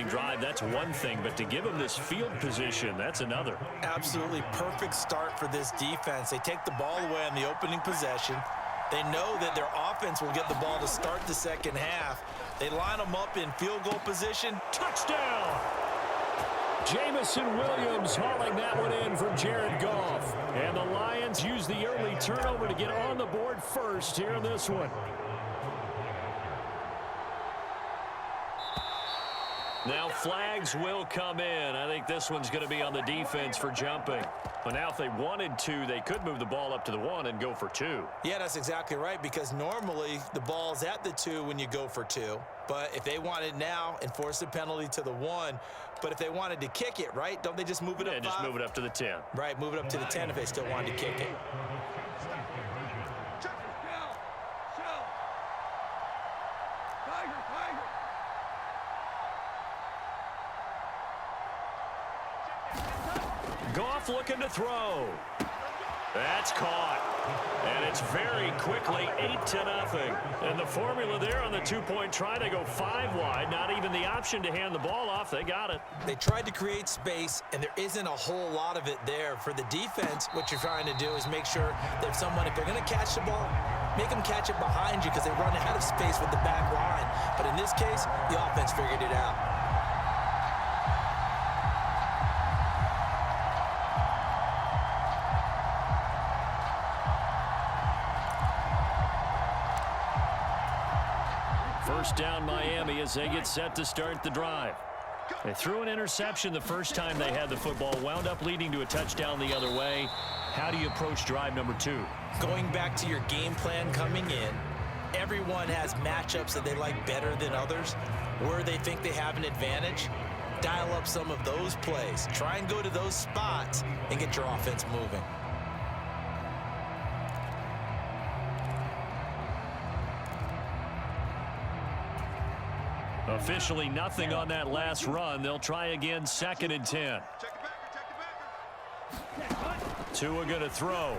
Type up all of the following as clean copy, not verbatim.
drive, that's one thing, but to give them this field position, that's another. Absolutely perfect start for this defense. They take the ball away on the opening possession. They know that their offense will get the ball to start the second half. They line them up in field goal position. Touchdown! Jamison Williams hauling that one in from Jared Goff. And the Lions use the early turnover to get on the board first here in this one. Now flags will come in. I think this one's going to be on the defense for jumping. But now if they wanted to, they could move the ball up to the 1 and go for 2. Yeah, that's exactly right, because normally the ball's at the 2 when you go for 2. But if they want it now, enforce the penalty to the 1. But if they wanted to kick it, right, don't they just move it up 5? Yeah, just move it up to the 10. Right, move it up to the 10 if they still wanted to kick it. Goff looking to throw. That's caught. And it's very quickly 8-0. And the formula there on the two-point try, they go 5 wide. Not even the option to hand the ball off. They got it. They tried to create space, and there isn't a whole lot of it there. For the defense, what you're trying to do is make sure that if they're going to catch the ball, make them catch it behind you because they run out of space with the back line. But in this case, the offense figured it out. First down Miami as they get set to start the drive. They threw an interception the first time they had the football, wound up leading to a touchdown the other way. How do you approach drive number 2? Going back to your game plan coming in, everyone has matchups that they like better than others. Where they think they have an advantage, dial up some of those plays. Try and go to those spots and get your offense moving. Officially nothing on that last run. They'll try again, 2nd and 10. Tua going to throw.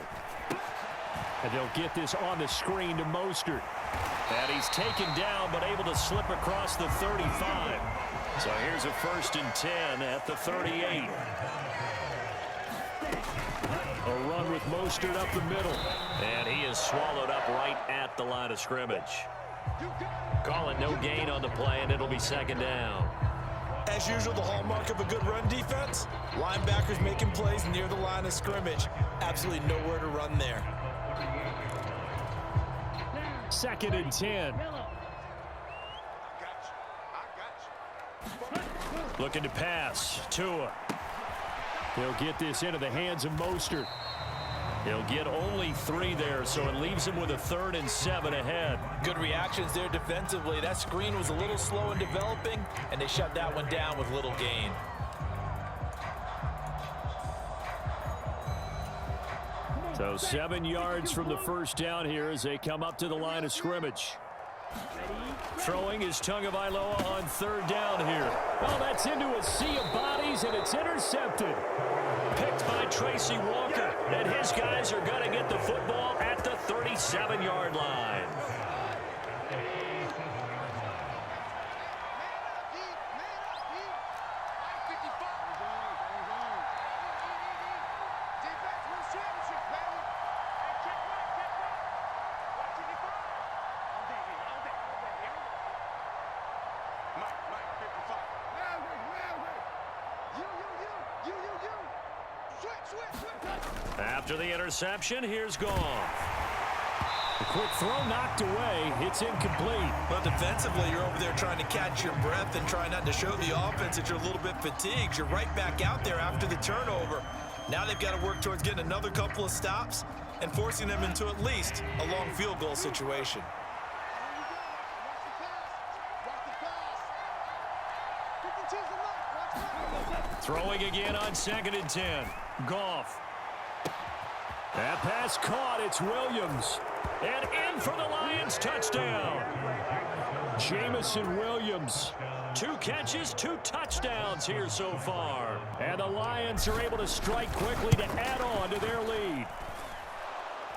And they'll get this on the screen to Mostert. And he's taken down, but able to slip across the 35. So here's a 1st and 10 at the 38. A run with Mostert up the middle. And he is swallowed up right at the line of scrimmage. Call it no gain on the play, and it'll be 2nd down. As usual, the hallmark of a good run defense, linebackers making plays near the line of scrimmage. Absolutely nowhere to run there. 2nd and 10. Looking to pass. Tua. He'll get this into the hands of Mostert. He'll get only 3 there, so it leaves him with a 3rd and 7 ahead. Good reactions there defensively. That screen was a little slow in developing, and they shut that one down with little gain. So 7 yards from the first down here as they come up to the line of scrimmage. Throwing is Tagovailoa on 3rd down here. Well, that's into a sea of bodies, and it's intercepted. Picked by Tracy Walker, and his guys are going to get the football at the 37-yard line. After the interception, here's Goff. A quick throw knocked away. It's incomplete. But defensively, you're over there trying to catch your breath and try not to show the offense that you're a little bit fatigued. You're right back out there after the turnover. Now they've got to work towards getting another couple of stops and forcing them into at least a long field goal situation. Throwing again on 2nd and 10. Goff. That pass caught. It's Williams. And in for the Lions touchdown. Jamison Williams. 2 catches, 2 touchdowns here so far. And the Lions are able to strike quickly to add on to their lead.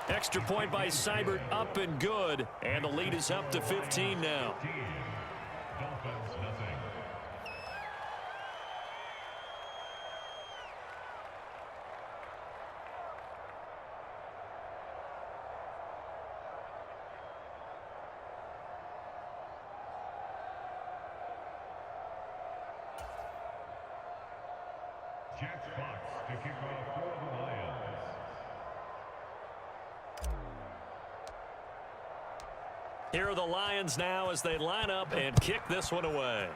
Extra point by Seibert up and good. And the lead is up to 15 now. Here are the Lions now as they line up and kick this one away.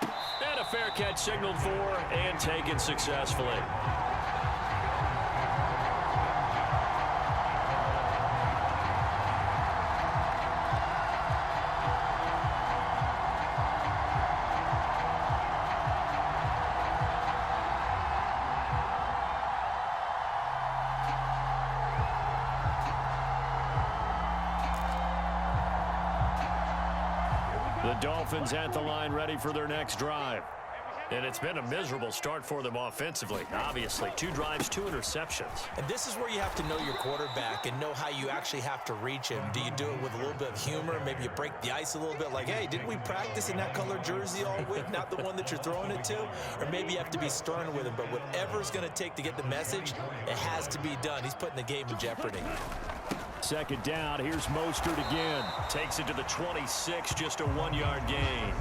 And a fair catch signaled for and taken successfully. The Dolphins at the line ready for their next drive. And it's been a miserable start for them offensively. Obviously, 2 drives, 2 interceptions. And this is where you have to know your quarterback and know how you actually have to reach him. Do you do it with a little bit of humor? Maybe you break the ice a little bit like, hey, didn't we practice in that color jersey all week, not the one that you're throwing it to? Or maybe you have to be stern with him. But whatever it's going to take to get the message, it has to be done. He's putting the game in jeopardy. Second down, here's Mostert again. Takes it to the 26, just a 1-yard gain.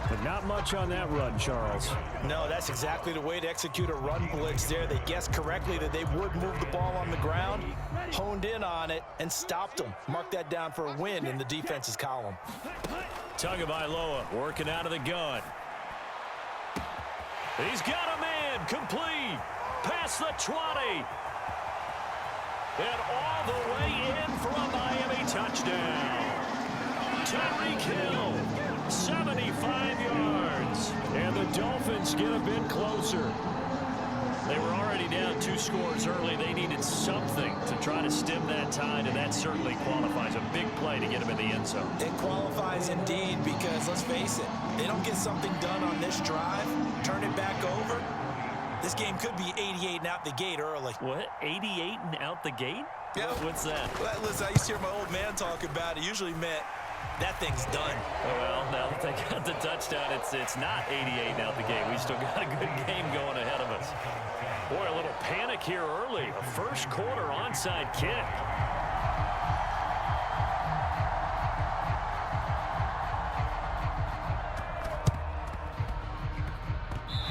But not much on that run, Charles. No, that's exactly the way to execute a run blitz there. They guessed correctly that they would move the ball on the ground, honed in on it, and stopped them. Mark that down for a win in the defense's column. Tagovailoa working out of the gun. He's got a man, complete. Past the 20. And all the way in for a Miami touchdown. Tyreek Hill, 75 yards. And the Dolphins get a bit closer. They were already down 2 scores early. They needed something to try to stem that tide, and that certainly qualifies. A big play to get them in the end zone. It qualifies indeed because, let's face it, they don't get something done on this drive, turn it back over. This game could be 88 and out the gate early. What? 88 and out the gate? Yeah. What's that? Well, listen, I used to hear my old man talk about it. Usually meant that thing's done. Well, now that they got the touchdown, it's not 88 and out the gate. We still got a good game going ahead of us. Boy, a little panic here early. A first quarter onside kick.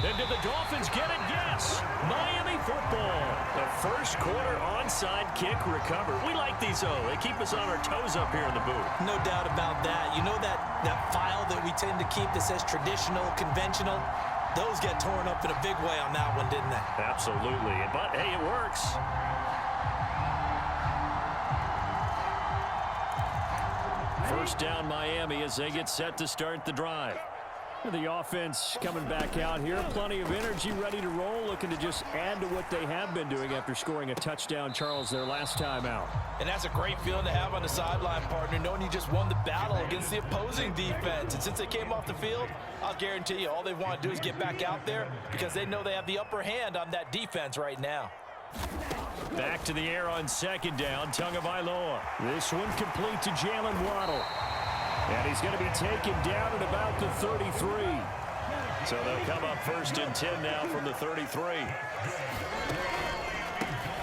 And did the Dolphins get it? Yes. Miami football. The first quarter onside kick recovered. We like these, though. They keep us on our toes up here in the booth. No doubt about that. You know that file that we tend to keep that says traditional, conventional? Those get torn up in a big way on that one, didn't they? Absolutely. But, hey, it works. First down Miami as they get set to start the drive. The offense coming back out here. Plenty of energy, ready to roll, looking to just add to what they have been doing after scoring a touchdown, Charles, their last time out. And that's a great feeling to have on the sideline, partner, knowing you just won the battle against the opposing defense. And since they came off the field, I'll guarantee you all they want to do is get back out there because they know they have the upper hand on that defense right now. Back to the air on second down, Tagovailoa. This one complete to Jalen Waddle. And he's going to be taken down at about the 33. So they'll come up first and 10 now from the 33.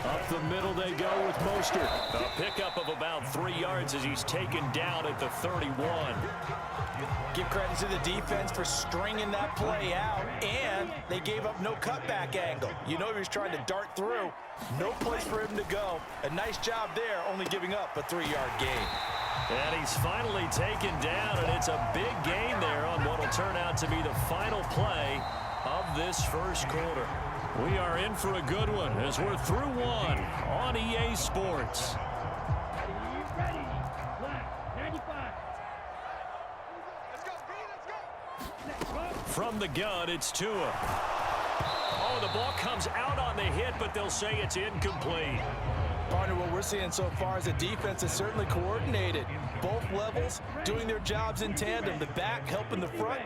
Up the middle they go with Mostert. A pickup of about 3 yards as he's taken down at the 31. Give credit to the defense for stringing that play out, and they gave up no cutback angle. You know he was trying to dart through. No place for him to go. A nice job there, only giving up a 3-yard gain. And he's finally taken down, and it's a big gain there on what will turn out to be the final play of this first quarter. We are in for a good one as we're through one on EA Sports. From the gun, it's Tua. Oh, the ball comes out on the hit, but they'll say it's incomplete. Partner, what we're seeing so far is the defense is certainly coordinated. Both levels doing their jobs in tandem. The back helping the front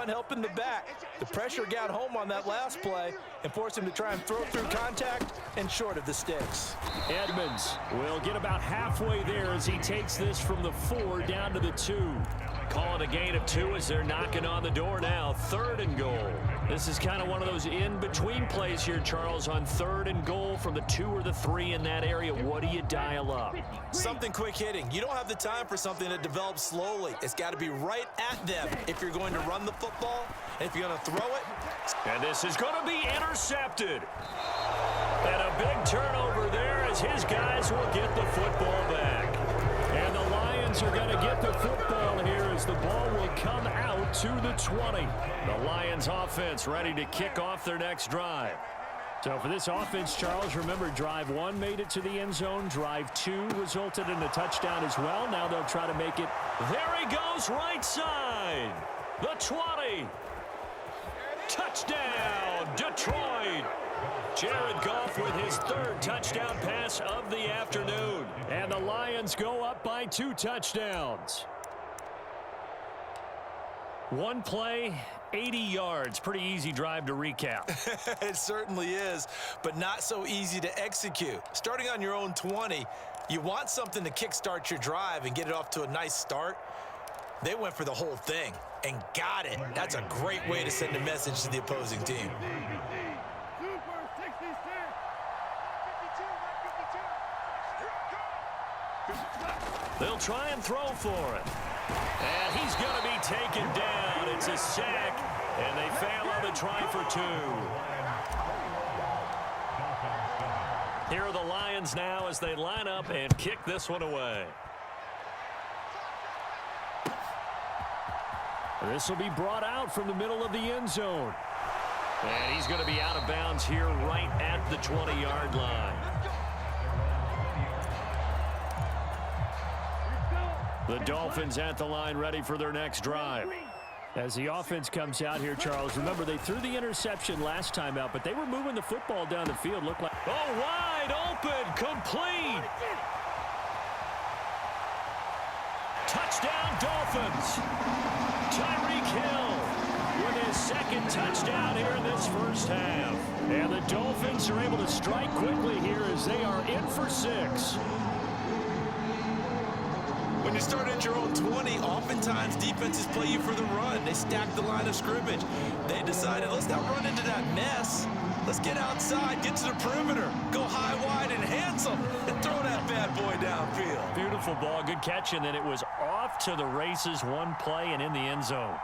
helping the back. The pressure got home on that last play and forced him to try and throw through contact and short of the sticks. Edmonds will get about halfway there as he takes this from the 4 down to the 2. call it a gain of 2 as they're knocking on the door now. 3rd and goal. This is kind of one of those in-between plays here, Charles, on 3rd and goal from the 2 or the 3 in that area. What do you dial up? Something quick hitting. You don't have the time for something that develops slowly. It's got to be right at them if you're going to run the football, and if you're going to throw it. And this is going to be intercepted. And a big turnover there as his guys will get the football back. And the Lions are going to get the football here as the ball will come out to the 20. The Lions offense ready to kick off their next drive. So for this offense, Charles, remember drive 1 made it to the end zone. Drive 2 resulted in a touchdown as well. Now they'll try to make it. There he goes, right side. The 20. Touchdown, Detroit. Jared Goff with his 3rd touchdown pass of the afternoon. And the Lions go up by 2 touchdowns. One play, 80 yards. Pretty easy drive to recap. It certainly is, but not so easy to execute. Starting on your own 20, you want something to kickstart your drive and get it off to a nice start. They went for the whole thing and got it. That's a great way to send a message to the opposing team. They'll try and throw for it. And he's going to be taken down. It's a sack, and they fail on the try for 2. Here are the Lions now as they line up and kick this one away. This will be brought out from the middle of the end zone. And he's going to be out of bounds here right at the 20-yard line. The Dolphins at the line ready for their next drive. As the offense comes out here, Charles, remember they threw the interception last time out, but they were moving the football down the field. Looked like, oh, wide open, complete. Touchdown, Dolphins. Tyreek Hill with his 2nd touchdown here in this first half. And the Dolphins are able to strike quickly here as they are in for 6. When you start at your own 20, oftentimes defenses play you for the run. They stack the line of scrimmage. They decided, let's not run into that mess. Let's get outside, get to the perimeter, go high, wide, and handsome, and throw that bad boy downfield. Beautiful ball, good catch, and then it was off to the races, one play, and in the end zone.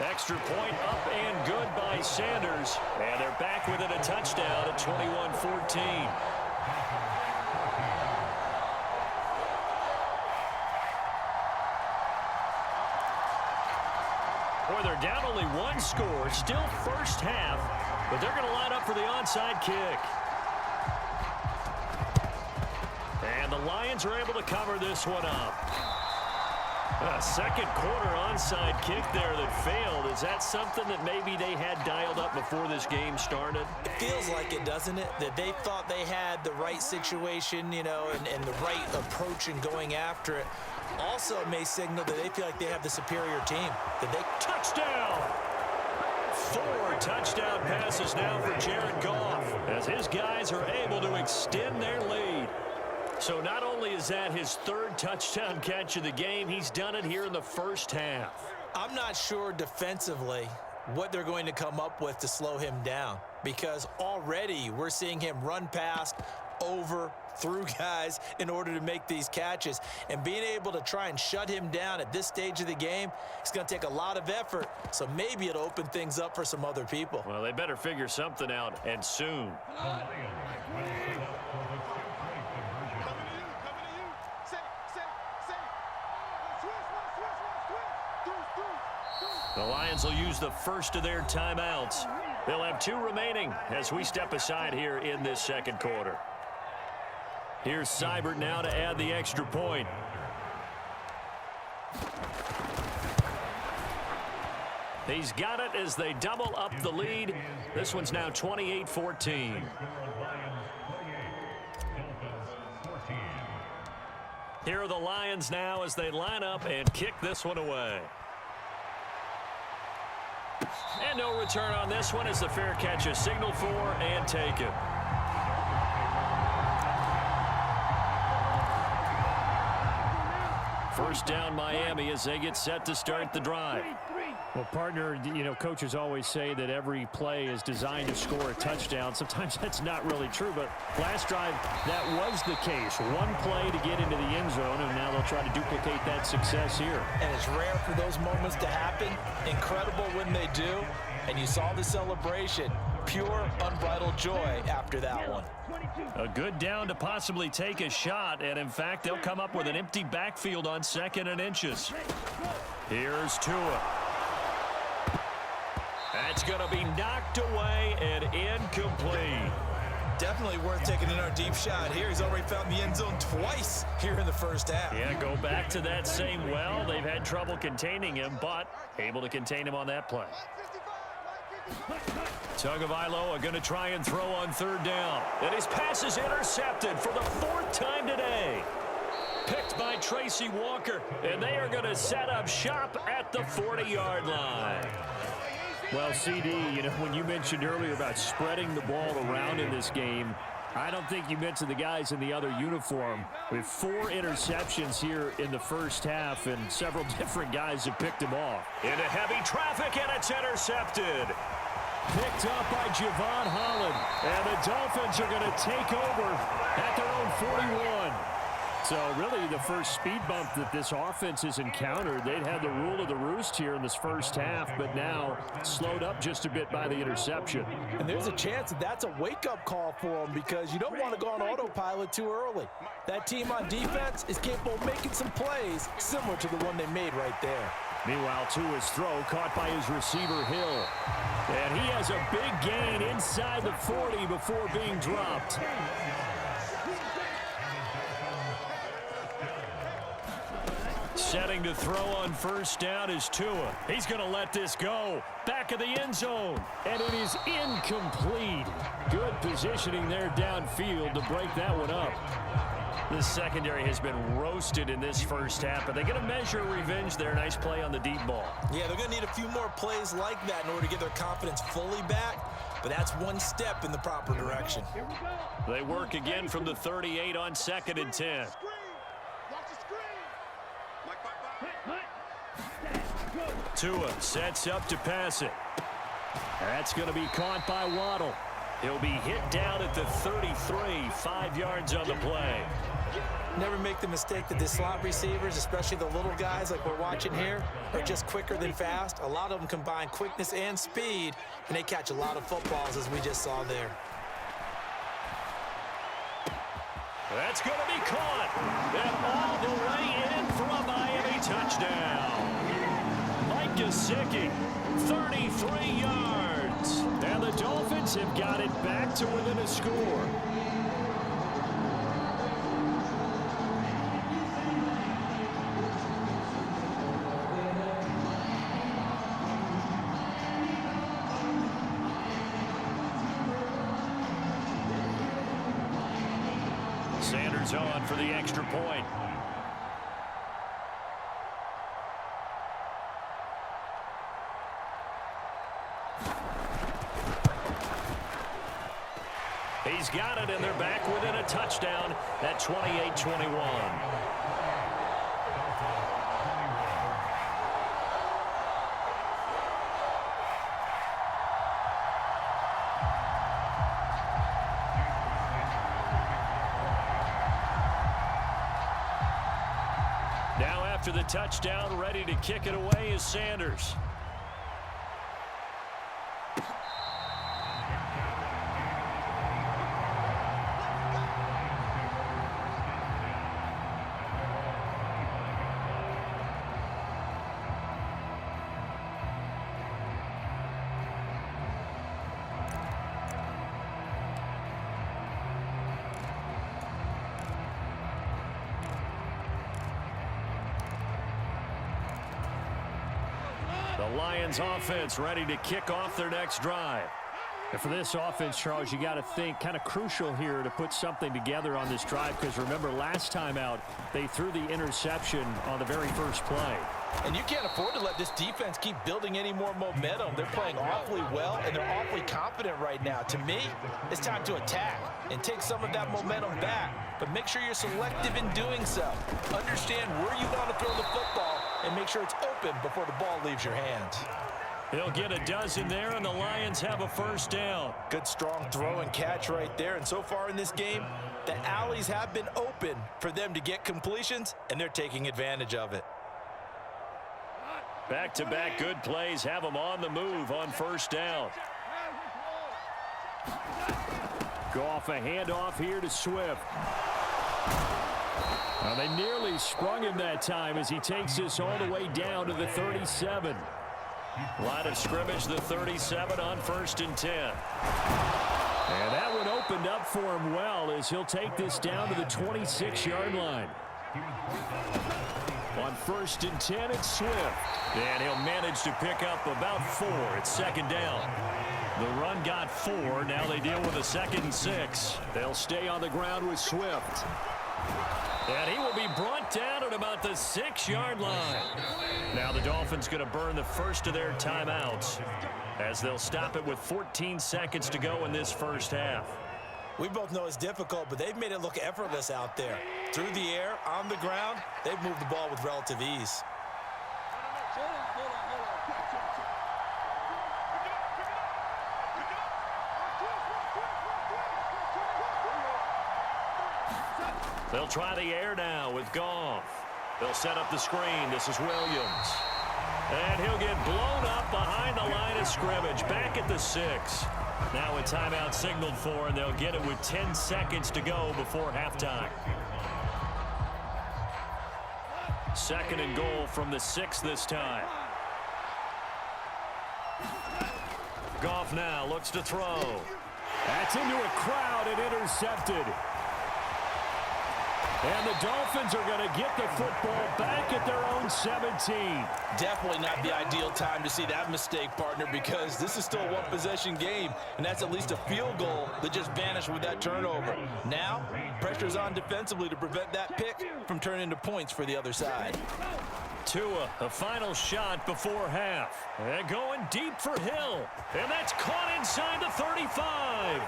Extra point up and good by Sanders. And they're back within a touchdown at 21-14. Boy, they're down only 1 score, still first half, but they're going to line up for the onside kick. And the Lions are able to cover this one up. A second quarter onside kick there that failed. Is that something that maybe they had dialed up before this game started? It feels like it, doesn't it? That they thought they had the right situation, you know, and the right approach in going after it. Also may signal that they feel like they have the superior team. That they touchdown! 4 touchdown passes now for Jared Goff as his guys are able to extend their lead. So not only is that his 3rd touchdown catch of the game, he's done it here in the first half. I'm not sure defensively what they're going to come up with to slow him down, because already we're seeing him run past, over, through guys in order to make these catches. And being able to try and shut him down at this stage of the game, it's going to take a lot of effort. So maybe it'll open things up for some other people. Well, they better figure something out, and soon. The Lions will use the first of their timeouts. They'll have 2 remaining as we step aside here in this second quarter. Here's Seibert now to add the extra point. He's got it as they double up the lead. This one's now 28-14. Here are the Lions now as they line up and kick this one away. And no return on this one as the fair catch is signaled for and taken. First down Miami as they get set to start the drive. Well, partner, you know, coaches always say that every play is designed to score a touchdown. Sometimes that's not really true, but last drive, that was the case. One play to get into the end zone, and now they'll try to duplicate that success here. And it's rare for those moments to happen. Incredible when they do. And you saw the celebration. Pure, unbridled joy after that one. A good down to possibly take a shot, and in fact, they'll come up with an empty backfield on 2nd and inches. Here's Tua. That's going to be knocked away and incomplete. Definitely worth taking in our deep shot here. He's already found the end zone twice here in the first half. Yeah, go back to that same well. They've had trouble containing him, but able to contain him on that play. Tagovailoa going to try and throw on 3rd down. And his pass is intercepted for the 4th time today. Picked by Tracy Walker, and they are going to set up shop at the 40-yard line. Well, CD, you know, when you mentioned earlier about spreading the ball around in this game, I don't think you mentioned the guys in the other uniform. With 4 interceptions here in the first half, and several different guys have picked him off. Into heavy traffic, and it's intercepted. Picked up by Javon Holland, and the Dolphins are going to take over at their own 41. So really the first speed bump that this offense has encountered. They'd had the rule of the roost here in this first half, but now slowed up just a bit by the interception. And there's a chance that that's a wake-up call for them, because you don't want to go on autopilot too early. That team on defense is capable of making some plays similar to the one they made right there. Meanwhile, Tua's throw caught by his receiver, Hill. And he has a big gain inside the 40 before being dropped. Setting to throw on 1st down is Tua. He's going to let this go. Back of the end zone. And it is incomplete. Good positioning there downfield to break that one up. The secondary has been roasted in this first half, but they're going to measure revenge there. Nice play on the deep ball. Yeah, they're going to need a few more plays like that in order to get their confidence fully back, but that's one step in the proper direction. They work again from the 38 on 2nd and 10. Tua sets up to pass it. That's going to be caught by Waddle. He'll be hit down at the 33, 5 yards on the play. Never make the mistake that the slot receivers, especially the little guys like we're watching here, are just quicker than fast. A lot of them combine quickness and speed, and they catch a lot of footballs, as we just saw there. That's going to be caught. And all the way in for a Miami touchdown. Mike Gesicki, 33 yards. And the Dolphins have got it back to within a score. Sanders on for the extra point. He's got it, and they're back within a touchdown at 28-21. Now after the touchdown, ready to kick it away is Sanders. The Lions offense ready to kick off their next drive. And for this offense, Charles, you got to think kind of crucial here to put something together on this drive, because remember last time out they threw the interception on the very first play. And you can't afford to let this defense keep building any more momentum. They're playing awfully well, and they're awfully confident right now. To me, it's time to attack and take some of that momentum back. But make sure you're selective in doing so. Understand where you want to throw the football and make sure it's open before the ball leaves your hands. He'll get a dozen there, and the Lions have a first down. Good, strong throw and catch right there. And so far in this game, the alleys have been open for them to get completions, and they're taking advantage of it. Back-to-back good plays have them on the move on first down. Goff, a handoff here to Swift. Well, they nearly sprung him that time as he takes this all the way down to the 37. Line of scrimmage, the 37 on 1st and 10. And that one opened up for him well as he'll take this down to the 26-yard line. On 1st and 10, it's Swift. And he'll manage to pick up about 4. It's 2nd down. The run got 4. Now they deal with a 2nd and 6. They'll stay on the ground with Swift. And he will be brought down at about the 6-yard line. Now the Dolphins going to burn the first of their timeouts as they'll stop it with 14 seconds to go in this first half. We both know it's difficult, but they've made it look effortless out there. Through the air, on the ground, they've moved the ball with relative ease. They'll try the air now with Goff. They'll set up the screen. This is Williams. And he'll get blown up behind the line of scrimmage. Back at the 6. Now a timeout signaled for, and they'll get it with 10 seconds to go before halftime. 2nd and goal from the 6 this time. Goff now looks to throw. That's into a crowd and intercepted. And the Dolphins are going to get the football back at their own 17. Definitely not the ideal time to see that mistake, partner, because this is still a one-possession game, and that's at least a field goal that just vanished with that turnover. Now, pressure's on defensively to prevent that pick from turning into points for the other side. Tua, a final shot before half. And going deep for Hill. And that's caught inside the 35.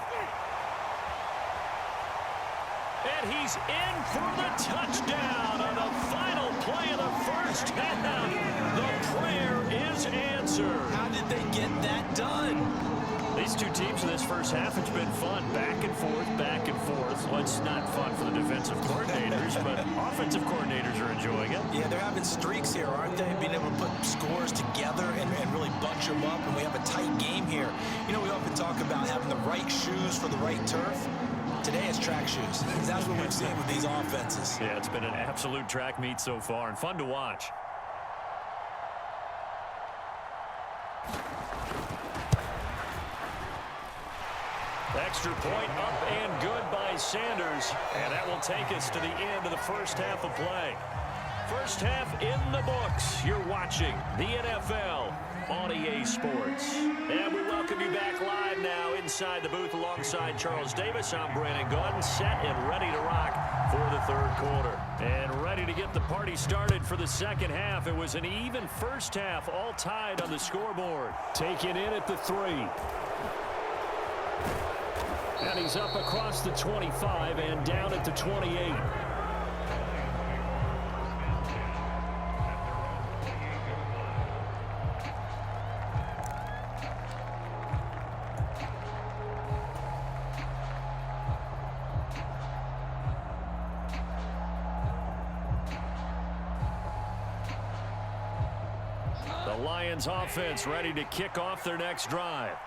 And he's in for the touchdown on the final play of the first half. The prayer is answered. How did they get that done? These two teams in this first half, it's been fun. Back and forth, back and forth. Well, it's not fun for the defensive coordinators, but offensive coordinators are enjoying it. Yeah, they're having streaks here, aren't they? Being able to put scores together and really bunch them up, and we have a tight game here. You know, we often talk about having the right shoes for the right turf. Today it's track shoes. That's what we've seen with these offenses. Yeah, it's been an absolute track meet so far and fun to watch. Extra point up and good by Sanders. And that will take us to the end of the first half of play. First half in the books. You're watching the NFL on EA Sports. And we welcome you back live now inside the booth alongside Charles Davis. I'm Brandon Gordon, set and ready to rock for the third quarter. And ready to get the party started for the second half. It was an even first half, all tied on the scoreboard. Taken in at the 3. And he's up across the 25 and down at the 28. The Lions offense ready to kick off their next drive.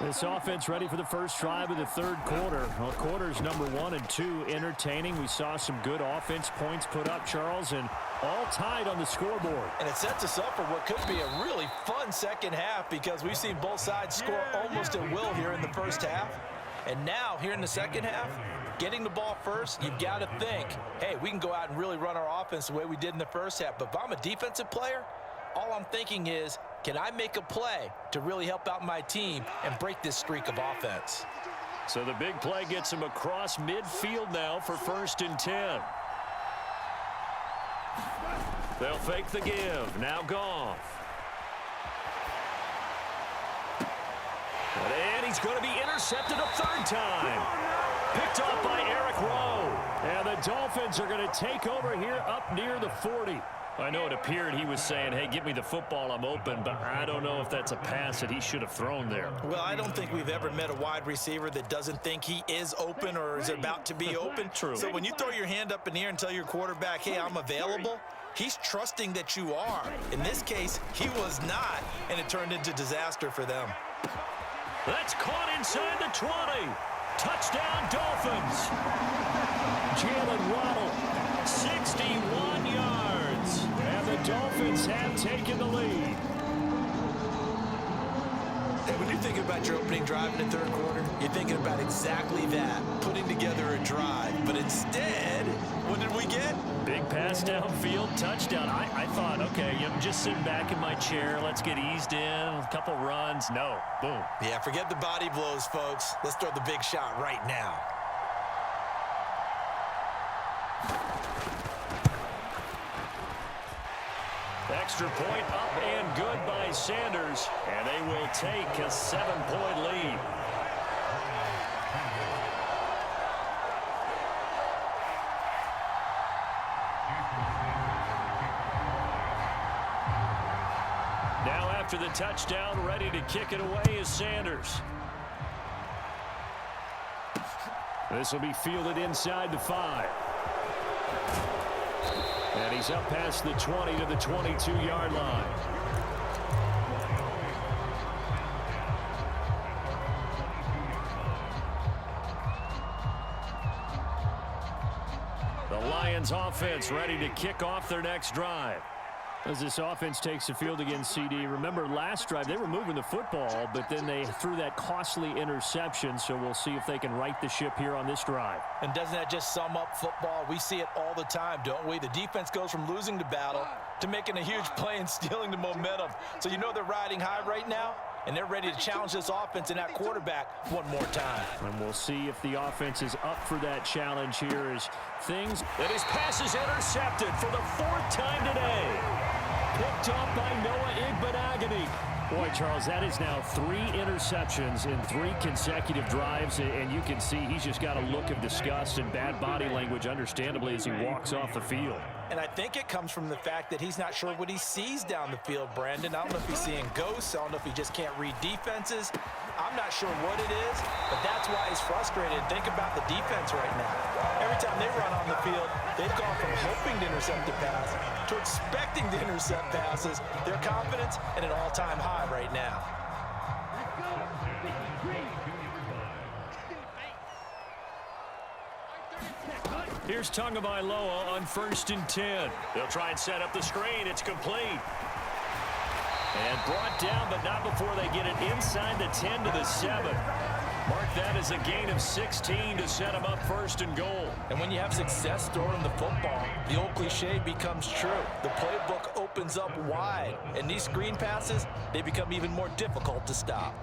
This offense ready for the first drive of the third quarter. Well, quarters number 1 and 2 entertaining. We saw some good offense points put up, Charles, and all tied on the scoreboard. And it sets us up for what could be a really fun second half because we've seen both sides score almost at will here in the first half. And now, here in the second half, getting the ball first, you've got to think, hey, we can go out and really run our offense the way we did in the first half. But if I'm a defensive player, all I'm thinking is, Can I make a play to really help out my team and break this streak of offense? So the big play gets him across midfield now for 1st and 10. They'll fake the give. Now Goff. And he's going to be intercepted a 3rd time. Picked off by Eric Rowe. And the Dolphins are going to take over here up near the 40. I know it appeared he was saying, hey, give me the football, I'm open, but I don't know if that's a pass that he should have thrown there. Well, I don't think we've ever met a wide receiver that doesn't think he is open or is about to be open. True. So when you throw your hand up in the air and tell your quarterback, hey, I'm available, he's trusting that you are. In this case, he was not, and it turned into disaster for them. That's caught inside the 20. Touchdown, Dolphins. Jalen Waddle, 61 yards. And the Dolphins have taken the lead. Hey, when you're thinking about your opening drive in the 3rd quarter, you're thinking about exactly that, putting together a drive. But instead, what did we get? Big pass downfield, touchdown. I thought, okay, I'm just sitting back in my chair. Let's get eased in, a couple runs. No, boom. Yeah, forget the body blows, folks. Let's throw the big shot right now. Extra point up and good by Sanders, and they will take a 7-point lead. Now after the touchdown, ready to kick it away is Sanders. This will be fielded inside the 5. And he's up past the 20 to the 22-yard line. The Lions offense ready to kick off their next drive. As this offense takes the field against CD, remember last drive they were moving the football, but then they threw that costly interception, so we'll see if they can right the ship here on this drive. And doesn't that just sum up football? We see it all the time, don't we? The defense goes from losing the battle to making a huge play and stealing the momentum. So you know they're riding high right now, and they're ready to challenge this offense and that quarterback one more time. And we'll see if the offense is up for that challenge here as things. And his pass is intercepted for the 4th time today. Picked up by Noah Igbenogany. Boy, Charles, that is now 3 interceptions in 3 consecutive drives, and you can see he's just got a look of disgust and bad body language, understandably, as he walks off the field. And I think it comes from the fact that he's not sure what he sees down the field, Brandon. I don't know if he's seeing ghosts. I don't know if he just can't read defenses. I'm not sure what it is, but that's why he's frustrated. Think about the defense right now. Every time they run on the field, they've gone from hoping to intercept a pass to expecting to intercept passes. Their confidence at an all-time high right now. Here's Tagovailoa on 1st and 10. They'll try and set up the screen. It's complete. And brought down, but not before they get it inside the 10 to the 7. Mark that as a gain of 16 to set them up 1st and goal. And when you have success throwing the football, the old cliche becomes true. The playbook opens up wide, and these screen passes, they become even more difficult to stop.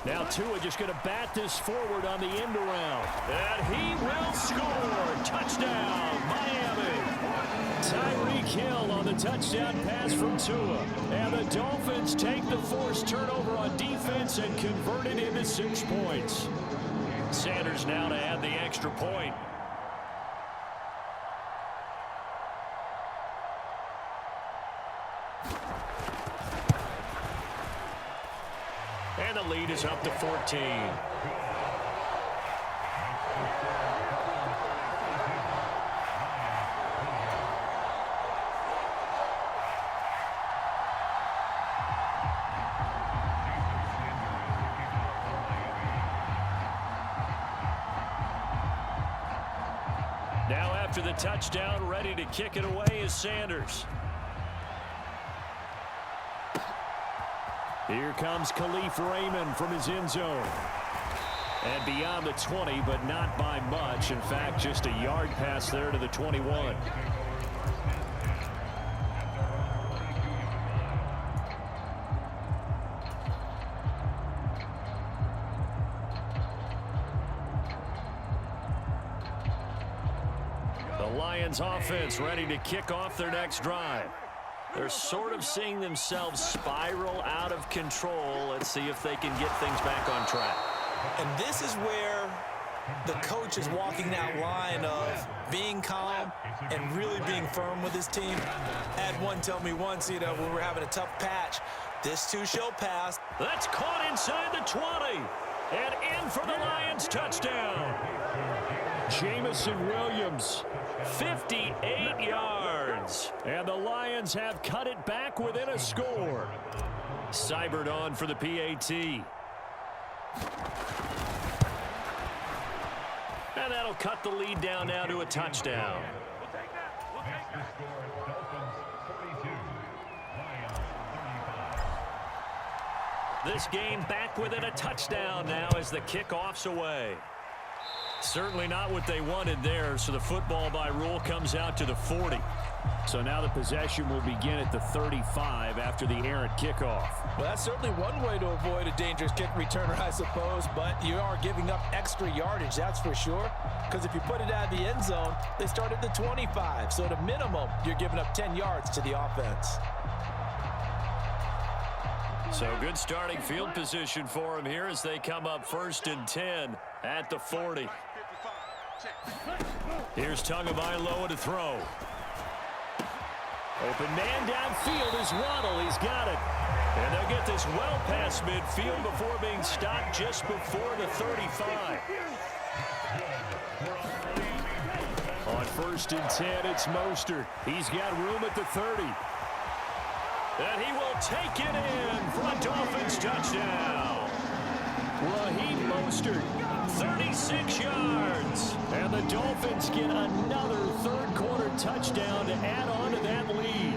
Now Tua just going to bat this forward on the end around. And he will score. Touchdown, Miami. Tyreek Hill on the touchdown pass from Tua. And the Dolphins take the forced turnover on defense and convert it into 6 points. Sanders now to add the extra point. And the lead is up to 14. Now after the touchdown, ready to kick it away is Sanders. Here comes Khalif Raymond from his end zone. And beyond the 20, but not by much. In fact, just a yard pass there to the 21. The Lions offense ready to kick off their next drive. They're sort of seeing themselves spiral out of control. Let's see if they can get things back on track. And this is where the coach is walking that line of being calm and really being firm with his team. I had one tell me once, when we were having a tough patch, this too shall pass. That's caught inside the 20. And in for the Lions touchdown. Jamison Williams, 58 yards. And the Lions have cut it back within a score. Seibert on for the PAT. And that'll cut the lead down now to a touchdown. This game back within a touchdown now as the kickoff's away. Certainly not what they wanted there, so the football by rule comes out to the 40. So now the possession will begin at the 35 after the errant kickoff. Well, that's certainly one way to avoid a dangerous kick returner, I suppose, but you are giving up extra yardage, that's for sure, because if you put it out of the end zone, they start at the 25, so at a minimum, you're giving up 10 yards to the offense. So good starting field position for them here as they come up 1st and 10 at the 40. Here's Tagovailoa to throw. Open man downfield is Waddle. He's got it. And they'll get this well past midfield before being stopped just before the 35. On 1st and 10, it's Mostert. He's got room at the 30. And he will take it in for a Dolphins touchdown. Raheem Mostert, 36 yards. And the Dolphins get another third-quarter touchdown to add on to that lead.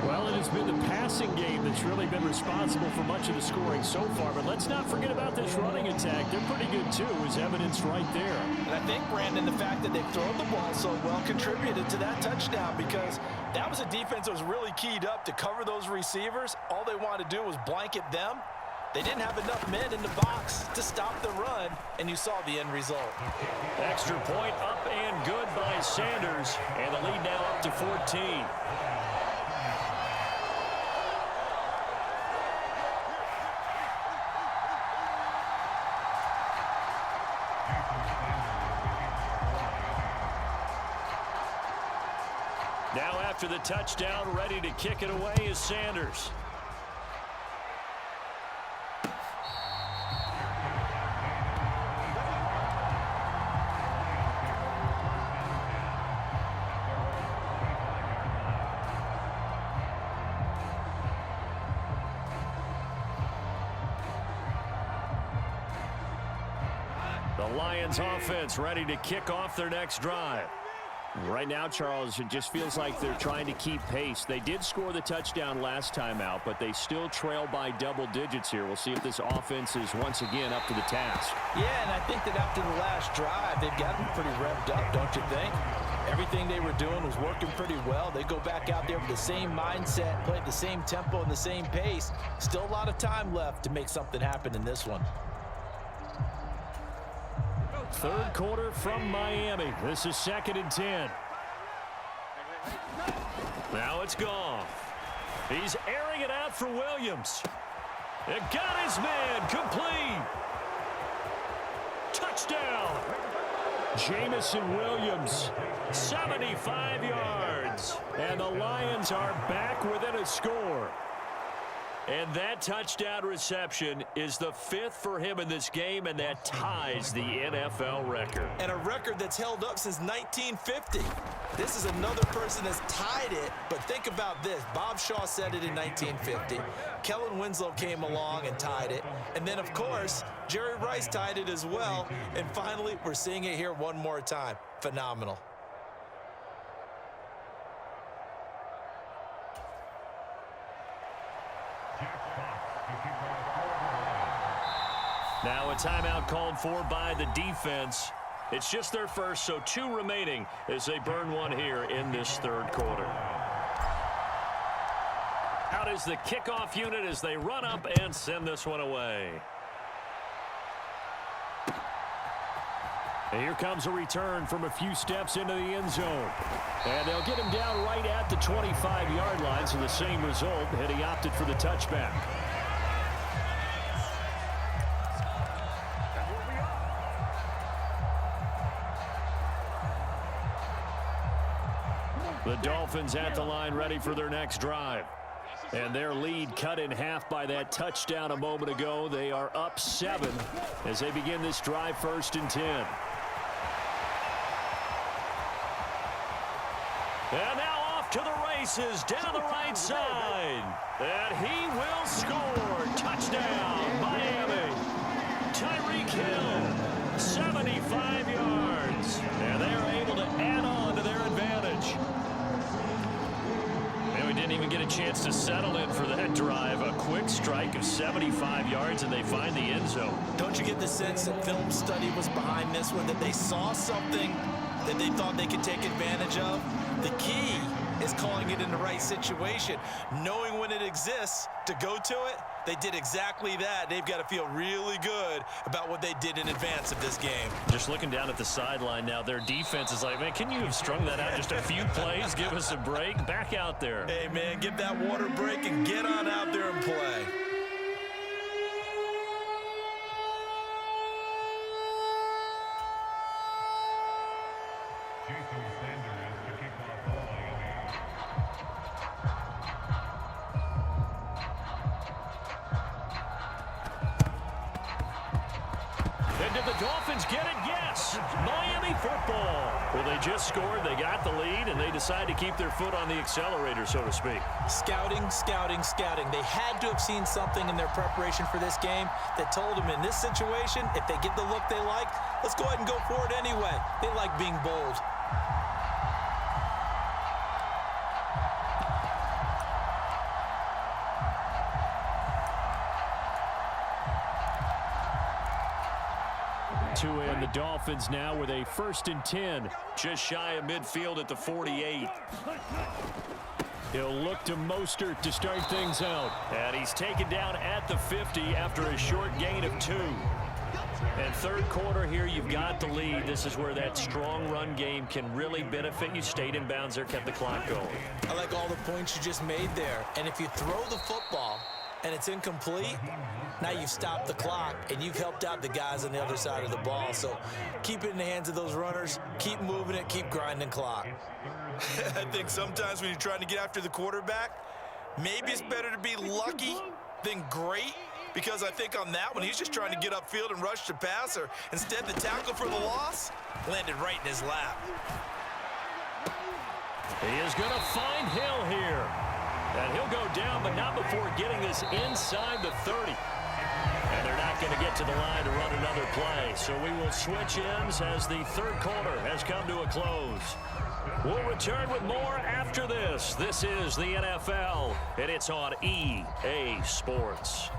Well, it has been the passing game that's really been responsible for much of the scoring so far. But let's not forget about this running attack. They're pretty good, too, as evidenced right there. And I think, Brandon, the fact that they've thrown the ball so well contributed to that touchdown because that was a defense that was really keyed up to cover those receivers. All they wanted to do was blanket them. They didn't have enough men in the box to stop the run, and you saw the end result. Extra point up and good by Sanders, and the lead now up to 14. Now after the touchdown, ready to kick it away is Sanders. The Lions offense ready to kick off their next drive. Right now, Charles, it just feels like they're trying to keep pace. They did score the touchdown last time out, but they still trail by double digits here. We'll see if this offense is once again up to the task. Yeah, and I think that after the last drive, they've got to be pretty revved up, don't you think? Everything they were doing was working pretty well. They go back out there with the same mindset, play at the same tempo and the same pace. Still a lot of time left to make something happen in this one. Third quarter from Miami. This is 2nd and 10. Now it's Goff. He's airing it out for Williams. It got his man complete. Touchdown. Jamison Williams, 75 yards. And the Lions are back within a score. And that touchdown reception is the 5th for him in this game, and that ties the NFL record. And a record that's held up since 1950. This is another person that's tied it, but think about this. Bob Shaw said it in 1950. Kellen Winslow came along and tied it. And then, of course, Jerry Rice tied it as well. And finally, we're seeing it here one more time. Phenomenal. Now a timeout called for by the defense. It's just their first, so 2 remaining as they burn one here in this third quarter. Out is the kickoff unit as they run up and send this one away. And here comes a return from a few steps into the end zone. And they'll get him down right at the 25-yard line, so the same result, and he opted for the touchback. The Dolphins at the line ready for their next drive. And their lead cut in half by that touchdown a moment ago. They are up 7 as they begin this drive, 1st and 10. And now off to the races down the right side. And he will score. Touchdown, Miami. Tyreek Hill, 75 yards. And they're able to add on to their advantage. And we didn't even get a chance to settle in for that drive. A quick strike of 75 yards, and they find the end zone. Don't you get the sense that film study was behind this one, that they saw something that they thought they could take advantage of? The key is calling it in the right situation, knowing when it exists to go to it. They did exactly that. They've got to feel really good about what they did in advance of this game. Just looking down at the sideline now, their defense is like, man, can you have strung that out just a few plays? Give us a break. Back out there. Hey, man, give that water break and get on out there and play. Did the Dolphins get it? Yes. Miami football. Well, they just scored. They got the lead, and they decide to keep their foot on the accelerator, so to speak. Scouting, scouting, scouting. They had to have seen something in their preparation for this game that told them in this situation, if they get the look they like, let's go ahead and go for it anyway. They like being bold. And the Dolphins now with a 1st and 10, just shy of midfield at the 48. He'll look to Mostert to start things out. And he's taken down at the 50 after a short gain of 2. And third quarter here, you've got the lead. This is where that strong run game can really benefit you. Stayed in bounds there, kept the clock going. I like all the points you just made there. And if you throw the football and it's incomplete, now you've stopped the clock and you've helped out the guys on the other side of the ball. So keep it in the hands of those runners. Keep moving it. Keep grinding clock. I think sometimes when you're trying to get after the quarterback, maybe it's better to be lucky than great. Because I think on that one, he's just trying to get upfield and rush the passer. Instead, the tackle for the loss landed right in his lap. He is going to find Hill here. And he'll go down, but not before getting this inside the 30. And they're not going to get to the line to run another play. So we will switch ends as the third quarter has come to a close. We'll return with more after this. This is the NFL, and it's on EA Sports.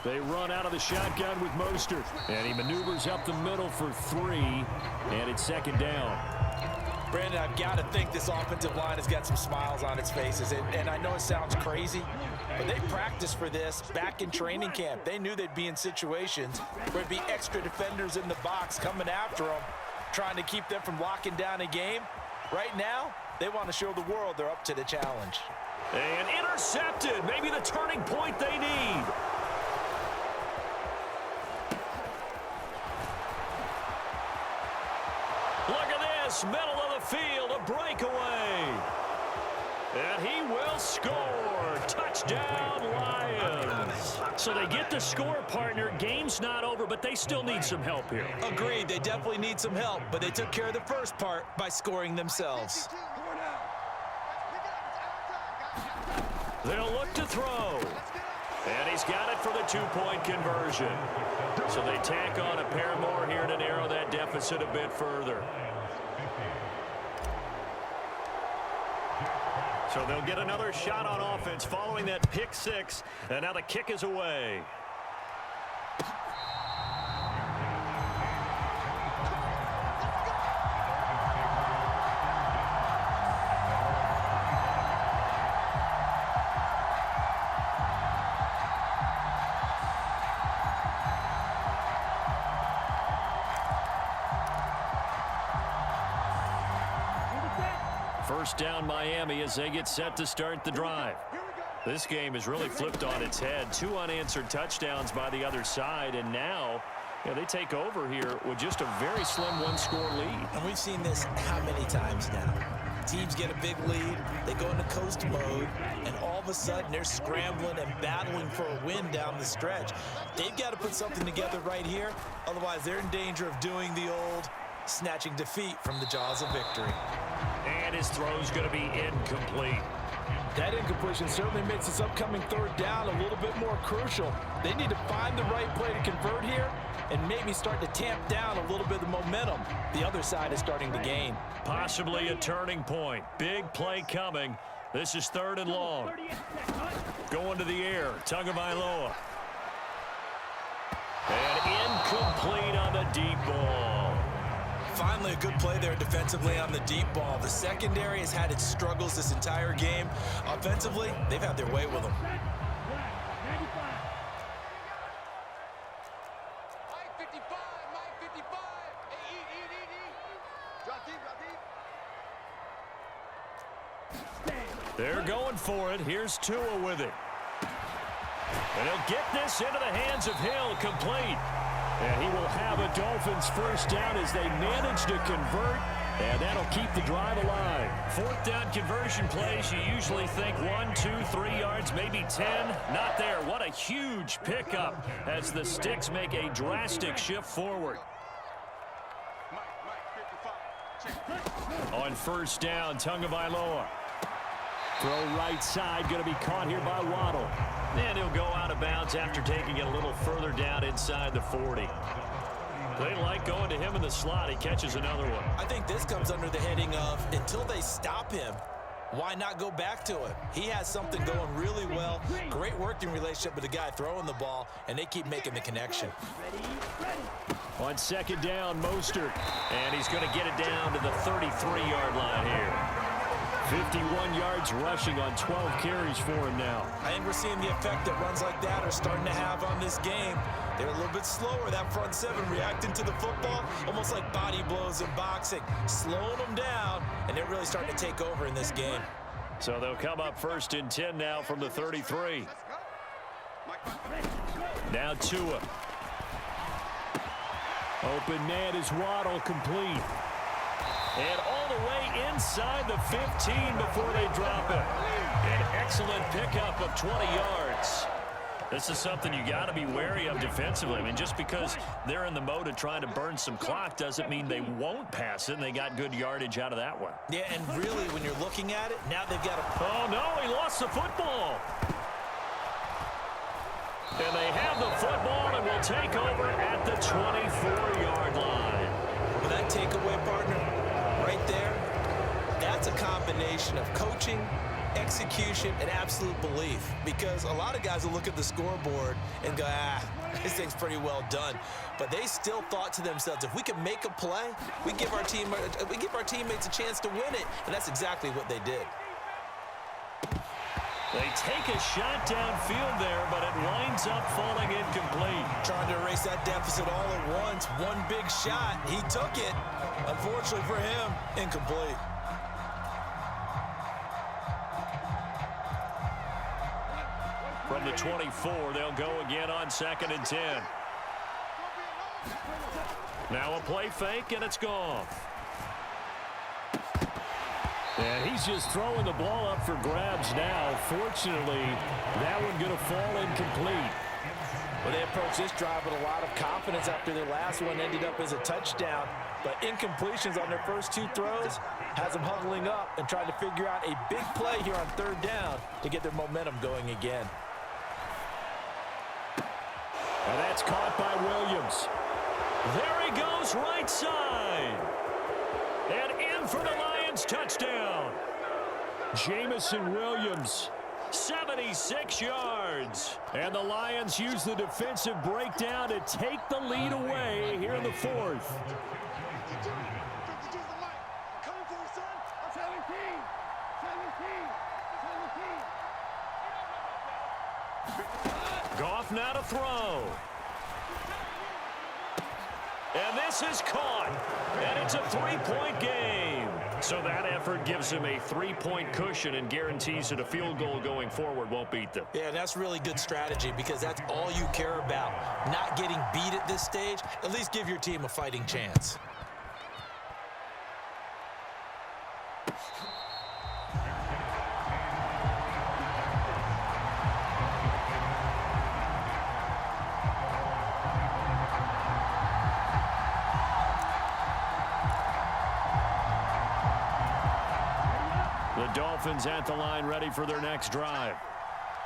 They run out of the shotgun with Mostert. And he maneuvers up the middle for 3. And it's 2nd down. Brandon, I've got to think this offensive line has got some smiles on its faces. And I know it sounds crazy, but they practiced for this back in training camp. They knew they'd be in situations where it'd be extra defenders in the box coming after them, trying to keep them from locking down a game. Right now, they want to show the world they're up to the challenge. And intercepted. Maybe the turning point they need. Look at this, middle of the field, a breakaway. And he will score. Touchdown, Lions. So they get the score, partner. Game's not over, but they still need some help here. Agreed. They definitely need some help, but they took care of the first part by scoring themselves. They'll look to throw. And he's got it for the two-point conversion. So they tack on a pair more here to narrow that deficit a bit further. So they'll get another shot on offense following that pick six. And now the kick is away. First down Miami as they get set to start the drive. This game is really flipped on its head. 2 unanswered touchdowns by the other side, and now they take over here with just a very slim one-score lead. And we've seen this how many times now? Teams get a big lead, they go into coast mode, and all of a sudden they're scrambling and battling for a win down the stretch. They've got to put something together right here, otherwise they're in danger of doing the old snatching defeat from the jaws of victory. And his throw's going to be incomplete. That incompletion certainly makes this upcoming third down a little bit more crucial. They need to find the right play to convert here and maybe start to tamp down a little bit of the momentum the other side is starting to gain. Possibly a turning point. Big play coming. This is 3rd and long. Going to the air. Tagovailoa. And incomplete on the deep ball. Finally, a good play there defensively on the deep ball. The secondary has had its struggles this entire game. Offensively, they've had their way with them. They're going for it. Here's Tua with it. And he'll get this into the hands of Hill, complete. And he will have a Dolphins first down as they manage to convert, and that'll keep the drive alive. 4th down conversion plays, you usually think 1, 2, 3 yards, maybe 10. Not there. What a huge pickup as the Sticks make a drastic shift forward. On first down, Tagovailoa. Throw right side, going to be caught here by Waddle. And he'll go out of bounds after taking it a little further down inside the 40. They like going to him in the slot. He catches another one. I think this comes under the heading of until they stop him, why not go back to him? He has something going really well. Great working relationship with the guy throwing the ball, and they keep making the connection. On 2nd down, Mostert. And he's going to get it down to the 33-yard line here. 51 yards rushing on 12 carries for him now. I think we're seeing the effect that runs like that are starting to have on this game. They're a little bit slower, that front seven reacting to the football, almost like body blows in boxing, slowing them down, and they're really starting to take over in this game. So they'll come up 1st and 10 now from the 33. Now Tua. Open man is Waddle, complete. And all the way inside the 15 before they drop it. An excellent pickup of 20 yards. This is something you got to be wary of defensively. I mean, just because they're in the mode of trying to burn some clock doesn't mean they won't pass it, and they got good yardage out of that one. Yeah, and really, when you're looking at it, now they've got a... Oh, no, he lost the football. And they have the football and will take over at the 24-yard line. Well, that takeaway, partner, right there, that's a combination of coaching, execution, and absolute belief. Because a lot of guys will look at the scoreboard and go, this thing's pretty well done. But they still thought to themselves, if we can make a play, we give our teammates a chance to win it. And that's exactly what they did. They take a shot downfield there, but it winds up falling incomplete. Trying to erase that deficit all at once. One big shot. He took it. Unfortunately for him, incomplete. From the 24, they'll go again on 2nd and 10. Now a play fake, and it's gone. And he's just throwing the ball up for grabs now. Fortunately, that one going to fall incomplete. Well, they approached this drive with a lot of confidence after their last one ended up as a touchdown. But incompletions on their first two throws has them huddling up and trying to figure out a big play here on third down to get their momentum going again. And that's caught by Williams. There he goes, right side. And in for the Lions touchdown. Jamison Williams, 76 yards. And the Lions use the defensive breakdown to take the lead away here in the fourth. Goff now to throw. And this is caught. And it's a three-point game. So that effort gives him a three-point cushion and guarantees that a field goal going forward won't beat them. Yeah, that's really good strategy because that's all you care about. Not getting beat at this stage. At least give your team a fighting chance. The Dolphins at the line ready for their next drive.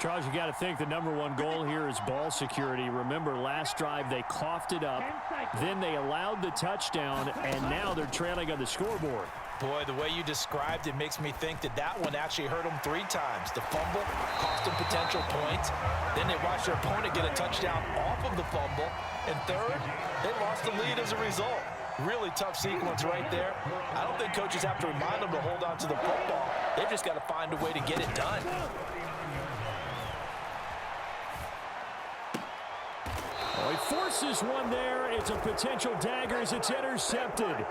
Charles, you got to think the #1 goal here is ball security. Remember, last drive they coughed it up, then they allowed the touchdown, and now they're trailing on the scoreboard. Boy, the way you described it makes me think that that one actually hurt them 3 times. The fumble cost them potential points. Then they watched their opponent get a touchdown off of the fumble. And third, they lost the lead as a result. Really tough sequence right there. I don't think coaches have to remind them to hold on to the football. They've just got to find a way to get it done. Oh, he forces one there. It's a potential dagger as it's intercepted.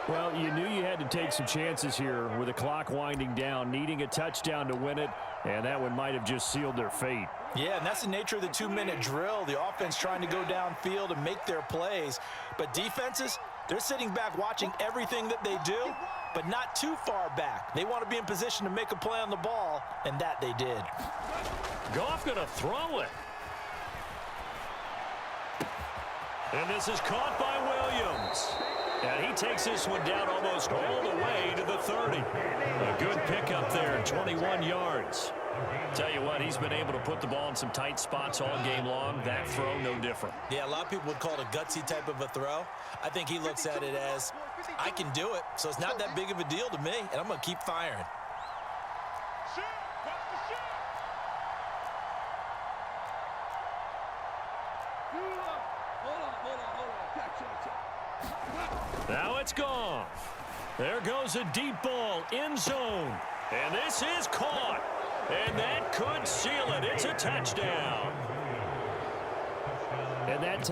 Well, you knew you had to take some chances here with the clock winding down, needing a touchdown to win it, and that one might have just sealed their fate. Yeah, and that's the nature of the 2-minute drill. The offense trying to go downfield and make their plays. But defenses, they're sitting back watching everything that they do, but not too far back. They want to be in position to make a play on the ball, and that they did. Goff going to throw it. And this is caught by Williams. And he takes this one down almost all the way to the 30. A good pickup there, 21 yards. Tell you what, he's been able to put the ball in some tight spots all game long. That throw, no different. Yeah, a lot of people would call it a gutsy type of a throw. I think he looks at it as, I can do it, so it's not that big of a deal to me, and I'm going to keep firing. Now it's gone. There goes a deep ball, end zone. And this is caught. And that could seal it. It's a touchdown. And that